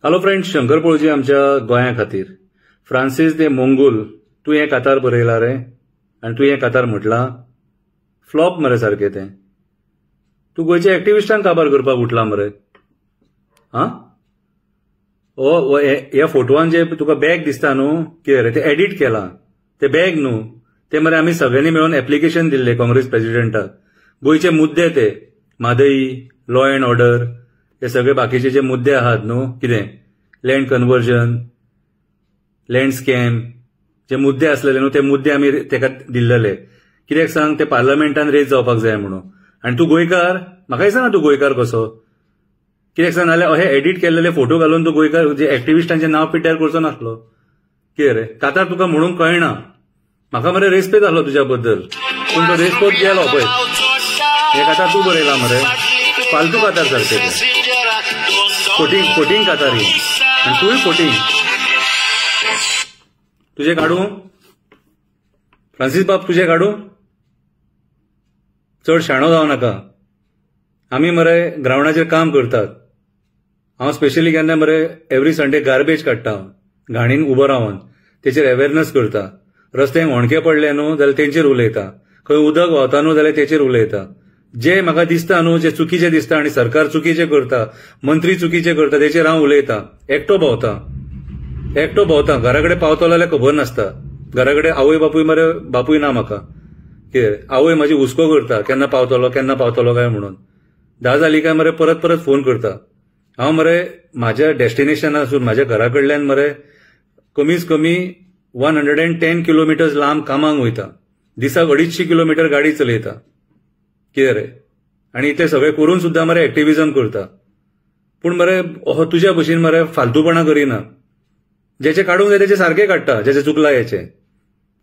Hello friends, Shankar पळोवची आमच्या गोंया खातीर फ्रांसीस दे मोंगोल तू हे कातार बरयला रे आणि तू हे कातार म्हटला फ्लॉप मरे सारखे ते तू गोयच्या एक्टिविस्टांक काबार करपाक उठला मरे हा ह्या फोटोवान जे तुका बॅग दिसता न्हू कितें रे ते एडिट केला ते बॅग न्हू ते मरे आमी सगळ्यांनी मेळून एप्लिकेशन दिल्ले काँग्रेस प्रेसिडेंटाक गोयचे मुद्दे ते म्हादई लॉ अँड ऑर्डर हे सगळे बाकीचे जे मुद्दे आहात न्हू कितें लँड कन्वर्जन लँड स्कॅम जे मुद्दे असलेले न्हू ते मुद्दे आमी तेका दिल्लेले कित्याक सांग ते पार्लमेंटान रेज जावपाक जाय म्हणून आणि तू गोंयकार म्हाका दिसना तू गोंयकार कसो कित्याक सांग नाल्यार अहे एडिट केल्लेले फोटो घालून तू गोंयकार जे एक्टिविस्टांचे नांव पिड्ड्यार करचो नासलो कितें रे कातार तुका म्हणूंक कळना म्हाका मरे रेस्पेद आसलो तुज्या बद्दल पूण तो रेस्पेद गेलो पळय हे कातार तू बरयला मरे फालतू कातार सारखे ते फोटींग कातारी आणि तूय फोटींग तुझे काढू फ्रांसीस बाब तुझे काढू चड शाणो जावं नाका आमी मरे ग्रावंडाचेर काम करतात हांव स्पेशली केन्ना मरे एवरी संडे गार्बेज काडटा घाणीन उबो रावन तेचेर अवेरनेस करता रस्त्याक होणके पडले न्हू जाल्यार तेंचेर उलयता खंय उदक व्हांवता न्हू जाल्यार तेचेर उलयता जे म्हाका दिसता न्हू जे चुकीचे दिसता आणि सरकार चुकीचे करता मंत्री चुकीचे करता तेचेर हांव उलयता एकटो भोंवता घरा कडेन पावतलो जाल्यार खबर नासता घरा कडेन आवय बापूय ना म्हाका कितें आवय म्हाजी हुस्को करता केन्ना पावतलो काय म्हणून 10 जाली काय मरे परत फोन करता हांव मरे म्हाज्या डेस्टिनेशनासून म्हाज्या घरा कडल्यान मरे कमीच कमी 110 किलोमिटर्स लांब कामाक वयता दिसाक 250 किलोमीटर गाडी चलयता कितें रे आणि इतले सगळे करून सुद्धा मरे एक्टिव्हिजम करता पूण मरे तुज्या भशेन मरे फालतूपणा करिना जेचे काढूंक जाय तेचे सारखे काडटा जेचे चुकला हेचे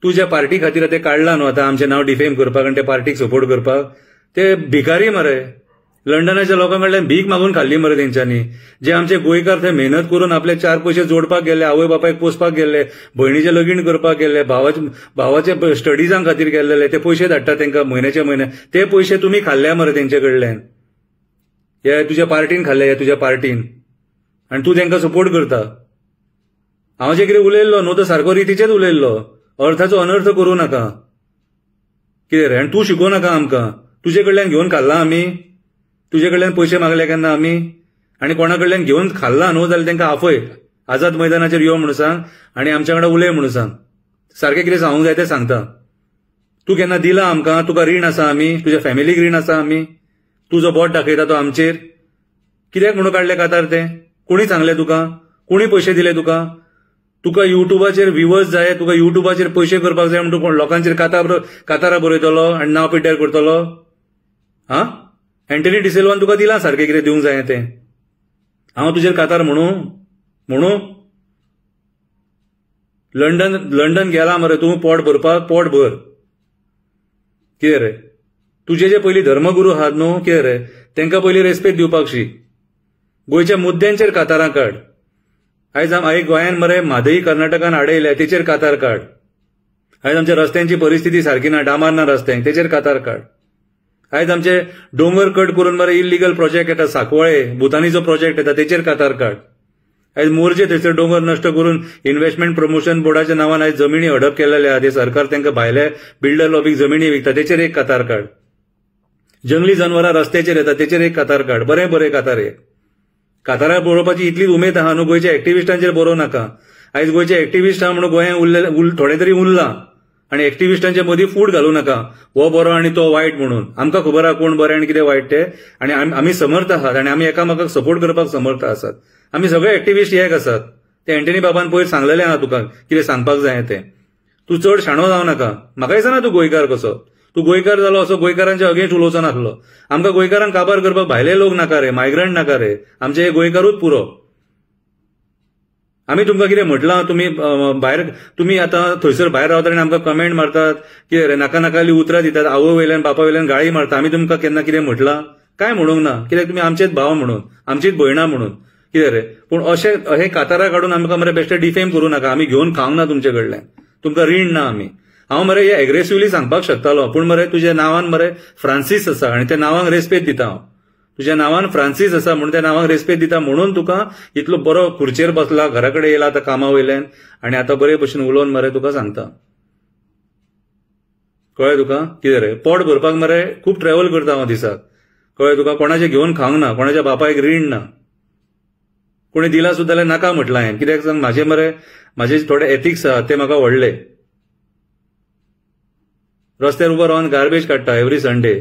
तू ज्या पार्टी खातीर ते काडला न्हू आतां आमचें नांव डिफेम करपाक आनी त्या पार्टीक सपोर्ट करपाक ते भिकारी मरे लंडनाच्या लोकां कडल्यान भीक मागून खाल्ली मरे तेंच्यांनी जे आमचे गोंयकार थंय मेहनत करून आपले 4 पयशे जोडपाक गेले आवय बापायक पोसपाक गेले भयणीचे लगीण करपाक गेले भावाचे स्टडीजां खातीर गेल्लेले ते पयशे धाडटा तेंकां म्हयन्याचे म्हयने ते पयशे तुमी खाल्ले मरे तेंचे कडल्यान हे तुज्या पार्टीन खाल्ले तुज्या पार्टीन आनी तूं तेंकां सपोर्ट करता हांव जे कितें उलयल्लो न्हू तो सारको रितीचेच उलयल्लो अर्थाचो अनर्थ करूं नाका कितें रे आनी तूं शिकोव नाका आमकां तुजे कडल्यान घेवन खाल्ला आमी तुजे कडल्यान पयशे मागले केन्ना आमी आनी कोणा कडल्यान घेवन खाल्ला न्हू जाल्यार तेंकां आफय आझाद मैदानाचेर यो म्हणून सांग आनी आमच्या वांगडा उलय म्हणून सांग सारकें कितें सांगूंक जाय तें सांगता तूं केन्ना दिला आमकां तुका रीण आसा आमी तुज्या फॅमिलीक रीण आसा आमी तूं जो बोट दाखयता तो आमचेर कित्याक म्हणून काडले कातार ते कोणी सांगले तुका कोणी पयशे दिले तुका युट्यूबाचेर व्ह्यूवर्स जाय तुका युट्यूबाचेर पयशे करपाक जाय म्हणून कोण लोकांचेर कातारां बरयतलो आनी नांव पिड्ड्यार करतलो हा एंटनी डिसिल्वान तुका दिला सारकें कितें दिवंक जाय तें हांव तुजेर कातार म्हणू लंडन गेला मरे तूं पोट भर कितें रे तुजे जे पयलीं धर्मगुरू आहात न्हू कितें रे तेंकां पयलीं रेस्पेद दिवपाक शीक गोंयच्या मुद्द्यांचेर कातारां काड आयज गोंयान मरे म्हादई कर्नाटकान आडयल्या तेचेर कातार काड आयज आमच्या रस्त्यांची परिस्थिती सारकी ना डांबर ना रस्त्यांक तेचेर कातार काड आयज आमचे डोंगर कट करून मरे इल्लीगल प्रोजेक्ट येता साकवळे भुतानीचो प्रोजेक्ट येता तेचेर कातार काड आयज मोर्जे थंयसर डोंगर नश्ट करून इन्व्हेस्टमेंट प्रमोशन बोर्डाच्या नांवान आयज जमिनी हडप केलेले आहा ते सरकार तेंकां भायले बिल्डर लॉबीक जमिनी विकता तेचेर एक कातार काड जंगली जनवरां रस्त्याचेर येता तेचेर एक कातार काड बरे कातार एक कातारां बरोवपाची इतलीच उमेद आहा न्हू गोंयच्या एक्टिविस्टांचेर बरोव नाका आयज गोंयचे एक्टिविस्ट आहा म्हणून गोंयांत थोडे तरी उरला आनी एक्टिविस्टांच्या मदीं फूट घालूं नाका हो बरो आनी तो वायट म्हणून आमकां खबर आहा कोण बरें आनी कितें वायट ते आनी आमी समर्थ आहात आनी आमी एकामेकाक सपोर्ट करपाक समर्थ आसात आमी सगळे एक्टिविस्ट एक आसात ते एंटनी बाबान पयर सांगलेलें आहा तुका कितें सांगपाक जाय तें तूं चड शाणो जावं नाका म्हाका दिसना तूं गोंयकार कसो तूं गोंयकार जालो असो गोंयकारांच्या अगेन्स्ट उलोवचो नासलो आमकां गोंयकारांक काबार करपाक भायले लोक नाका रे मायग्रंट नाका रे आमचे हे गोंयकारूच पुरो आमी तुमकां कितें म्हटलां तुमी आतां थंयसर भायर रावतात आनी आमकां कमेंट मारतात कितें रे नाका उतरां दितात आवय वयल्यान बापा वयल्यान गाळी मारता आमी तुमकां केन्ना कितें म्हटलां काय म्हणूंक ना कित्याक तुमी आमचेच भाव म्हणून आमचीच भयणां म्हणून कितें रे पूण अशें कातारां काडून आमकां मरे बेश्टे डिफेम करूं नाका आमी घेवन खावंक ना तुमचे कडल्यान तुमकां रीण ना आमी हांव मरे हे एग्रेसिव्हली सांगपाक शकतालो पूण मरे तुज्या नांवान मरे फ्रांसीस आसा आनी त्या नांवाक रेस्पेद दिता हांव तुज्या नांवान फ्रांसीस आसा म्हणून त्या नांवाक रेस्पेद दिता म्हणून तुका इतलो बरो खुर्चेर बसला, घरा कडेन येयला आतां कामा वयल्यान आनी आतां बरे भशेन उलोवन मरे तुका सांगता. कळ्ळें तुका कितें रे? पोट भरपाक मरे खूब ट्रॅव्हल करता हांव दिसाक. कळ्ळें तुका? कोणाचें घेवन खावंक ना, कोणाच्या बापायक रीण ना, कोणी दिला सुद्दां जाल्यार नाका म्हटलां हांवें. कित्याक सांग, म्हाजे थोडे एथिक्स आहात ते म्हाका व्हडले. रस्त्यार उबो रावन गार्बेज काडटा एव्हरी संडे.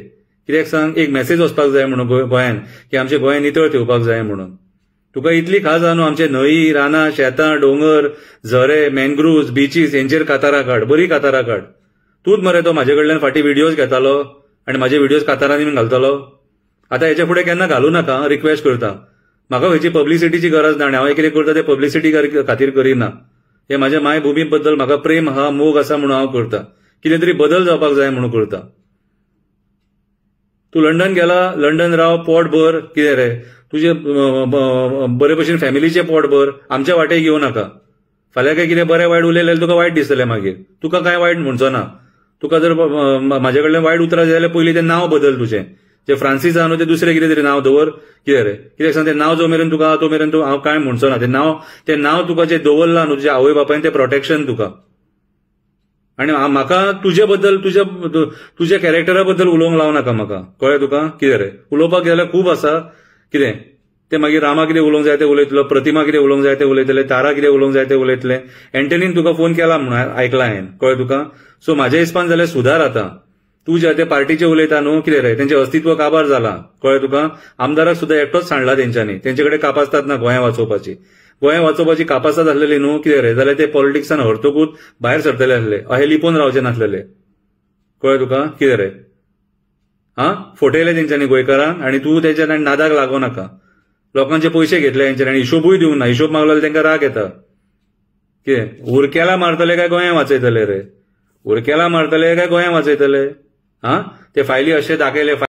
कित्याक सांग, एक मेसेज वचपाक जाय म्हणून गोंयान की आमचे गोंय नितळ ठेवपाक जाय म्हणून. तुका इतली खास आहा न्हू, आमचे न्हंय, रानां, शेतां, दोंगर, झरे, मॅनग्रुव्ज, बीचीस हेंचेर कातारां काड, बरी कातारां काड. तूंच मरे तो म्हाजे कडल्यान फाटीं व्हिडिओज घेतालो आनी म्हाजे व्हिडिओज कातारांनी बीन घालतालो. आतां हेच्या फुडें केन्ना घालू नाका, रिक्वेस्ट करता. म्हाका खंयची पब्लिसिटीची गरज ना आनी हांव कितें करता ते पब्लिसिटी खातीर करिना. हे म्हाज्या मायभुमी बद्दल म्हाका प्रेम आहा, मोग आसा म्हणून हांव करता. कितें तरी बदल जावपाक जाय म्हणून करता. तूं लंडन गेला, लंडन राव, पोट भर, कितें रे तुजे बरे भशेन फॅमिलीचे पोट भर, आमच्या वाटेक येवं नाका. फाल्यां काय कितें बरें वायट उलयलें जाल्यार तुका वायट दिसतलें मागीर. तुका कांय वायट म्हणचो ना. तुका जर म्हाजे कडल्यान वायट उतरां जाय जाल्यार पयलीं तें नांव बदल तुजें. जे फ्रांसीस आहा न्हू, ते दुसरें कितें तरी नांव दवर. कितें रे? कित्याक सांग, तें नांव जो मेरेन तुका तो मेरेन तूं हांव कांय म्हणचो ना. तें नांव तुका जें दवरलां न्हू तुज्या आवय बापायन, तें प्रोटेक्शन तुका. आनी म्हाका तुजे बद्दल, तुज्या कॅरेक्टरा बद्दल उलोवंक लावं नाका म्हाका. कळ्ळें तुका? कितें रे? उलोवपाक जाल्यार खूब आसा. कितें ते मागीर रामा कितें उलोवंक जाय तें उलयतलो, प्रतिमा कितें उलोवंक जाय तें उलयतले, तारा कितें उलोवंक जाय तें उलयतले. एंटनीन तुका फोन केला म्हणून आयकलां हांवें. कळ्ळें तुका? सो म्हाज्या हिसपान जाल्यार सुदार आतां. तूं जे ते पार्टीचे उलयता न्हू, कितें रे, तेंचें अस्तित्व काबार जालां. कळ्ळें तुका? आमदाराक सुद्दां एकटोच सांडला तेंच्यांनी. तेंचे कडेन कापासतात ना गोंया वाचोवपाची कापासात आसलेली न्हू, कितें रे, जाल्यार ते पॉलिटिक्सान हरतकूच भायर सरतले आसले. अहे लिपोवन रावचे नासलेले. कळ्ळें तुका? कितें रे? फटयले तेंच्यांनी गोंयकारांक आनी तूं तेंच्या नादाक लागो नाका. लोकांचे पयशे घेतले तेंच्यांनी आनी हिशोबूय दिवंक ना. हिशोब मागलो जाल्यार तेंकां राग येता. कितें उरकेला मारतले काय गोंया वाचयतले रे? उरकेला मारतले काय गोंया वाचयतले? ते फायली अशे दाखयले.